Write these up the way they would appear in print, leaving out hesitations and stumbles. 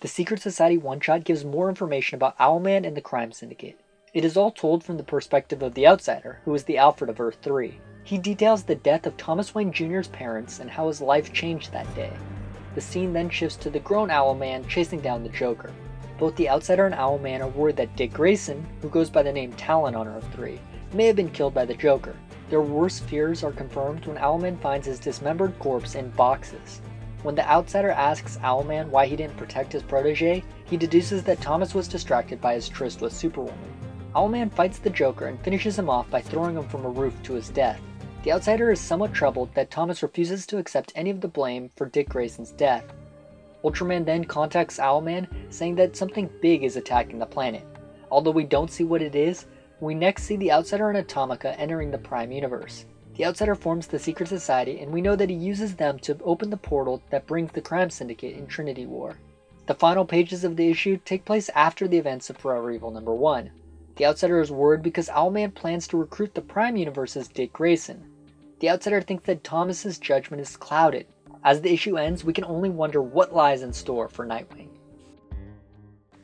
The Secret Society one-shot gives more information about Owlman and the crime syndicate. It is all told from the perspective of the Outsider, who is the Alfred of Earth 3. He details the death of Thomas Wayne Jr.'s parents and how his life changed that day. The scene then shifts to the grown Owlman chasing down the Joker. Both the Outsider and Owlman are worried that Dick Grayson, who goes by the name Talon on Earth 3, may have been killed by the Joker. Their worst fears are confirmed when Owlman finds his dismembered corpse in boxes. When the Outsider asks Owlman why he didn't protect his protege, he deduces that Thomas was distracted by his tryst with Superwoman. Owlman fights the Joker and finishes him off by throwing him from a roof to his death. The Outsider is somewhat troubled that Thomas refuses to accept any of the blame for Dick Grayson's death. Ultraman then contacts Owlman, saying that something big is attacking the planet. Although we don't see what it is, we next see the Outsider and Atomica entering the Prime Universe. The Outsider forms the Secret Society, and we know that he uses them to open the portal that brings the crime syndicate in Trinity War. The final pages of the issue take place after the events of Forever Evil #1. The Outsider is worried because Owlman plans to recruit the Prime Universe's Dick Grayson. The Outsider thinks that Thomas's judgment is clouded. As the issue ends, we can only wonder what lies in store for Nightwing.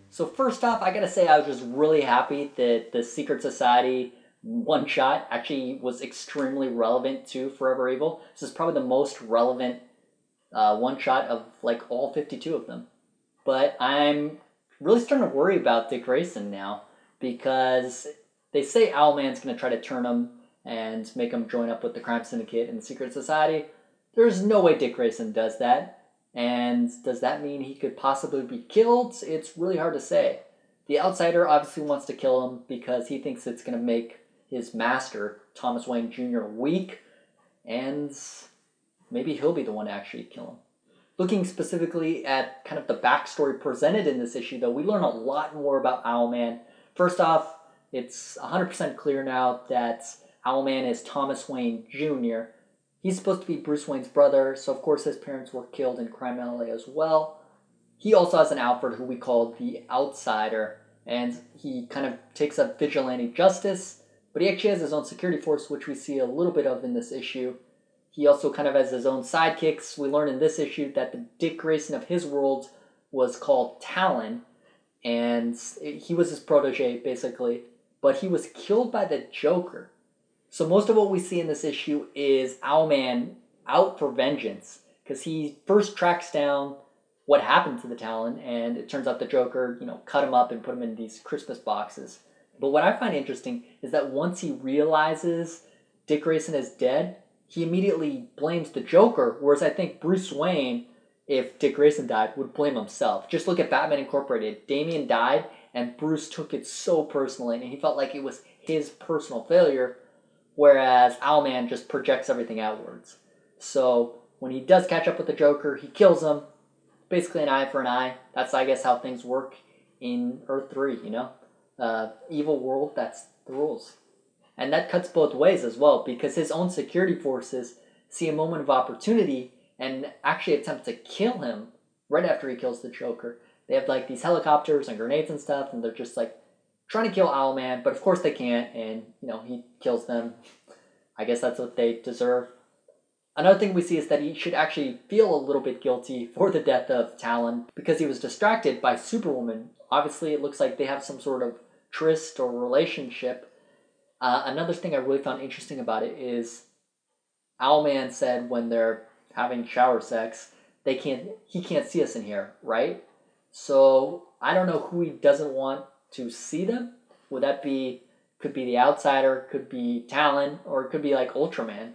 So first off, I gotta say I was just really happy that the Secret Society one-shot actually was extremely relevant to Forever Evil. This is probably the most relevant one-shot of like all 52 of them. But I'm really starting to worry about Dick Grayson now because they say Owlman's going to try to turn him and make him join up with the crime syndicate and the Secret Society. There's no way Dick Grayson does that. And does that mean he could possibly be killed? It's really hard to say. The Outsider obviously wants to kill him because he thinks it's going to make his master, Thomas Wayne Jr., weak, and maybe he'll be the one to actually kill him. Looking specifically at kind of the backstory presented in this issue, though, we learn a lot more about Owlman. First off, it's 100% clear now that Owlman is Thomas Wayne Jr. He's supposed to be Bruce Wayne's brother, so of course his parents were killed in Crime LA as well. He also has an Alfred who we call the Outsider, and he kind of takes up vigilante justice, but he actually has his own security force, which we see a little bit of in this issue. He also kind of has his own sidekicks. We learn in this issue that the Dick Grayson of his world was called Talon, and he was his protege, basically, but he was killed by the Joker. So most of what we see in this issue is Owlman out for vengeance, because he first tracks down what happened to the Talon, and it turns out the Joker, cut him up and put him in these Christmas boxes. But what I find interesting is that once he realizes Dick Grayson is dead, he immediately blames the Joker, whereas I think Bruce Wayne, if Dick Grayson died, would blame himself. Just look at Batman Incorporated. Damian died, and Bruce took it so personally, and he felt like it was his personal failure, whereas Owlman just projects everything outwards. So when he does catch up with the Joker, he kills him. Basically an eye for an eye. That's, I guess, how things work in Earth 3, evil world, that's the rules. And that cuts both ways as well, because his own security forces see a moment of opportunity and actually attempt to kill him right after he kills the Joker. They have like these helicopters and grenades and stuff, and they're just like trying to kill Owlman, but of course they can't, and he kills them. I guess that's what they deserve. Another thing we see is that he should actually feel a little bit guilty for the death of Talon because he was distracted by Superwoman. Obviously, it looks like they have some sort of tryst or relationship. Another thing I really found interesting about it is Owlman said when they're having shower sex, he can't see us in here, right? So I don't know who he doesn't want to see them. Would that be, could be the Outsider, could be Talon, or it could be like Ultraman.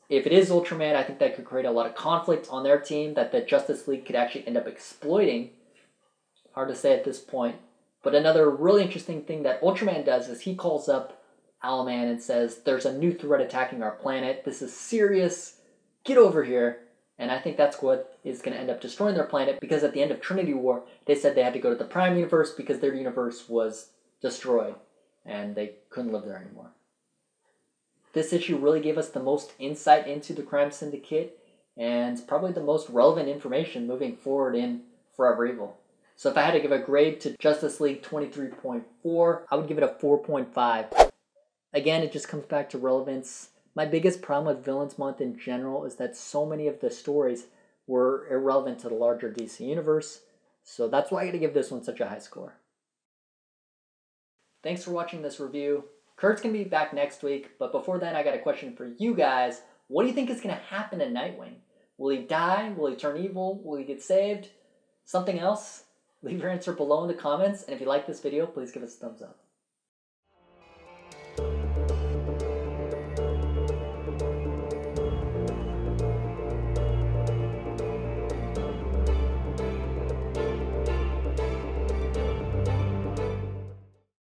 If it is Ultraman, I think that could create a lot of conflict on their team that the Justice League could actually end up exploiting. Hard to say at this point. But another really interesting thing that Ultraman does is he calls up Owlman and says, there's a new threat attacking our planet. This is serious. Get over here. And I think that's what is going to end up destroying their planet, because at the end of Trinity War, they said they had to go to the Prime Universe because their universe was destroyed and they couldn't live there anymore. This issue really gave us the most insight into the crime syndicate and probably the most relevant information moving forward in Forever Evil. So if I had to give a grade to Justice League 23.4, I would give it a 4.5. Again, it just comes back to relevance. My biggest problem with Villains Month in general is that so many of the stories were irrelevant to the larger DC universe. So that's why I gotta give this one such a high score. Thanks for watching this review. Kurt's gonna be back next week, but before then I got a question for you guys. What do you think is gonna happen to Nightwing? Will he die? Will he turn evil? Will he get saved? Something else? Leave your answer below in the comments, and if you like this video, please give us a thumbs up.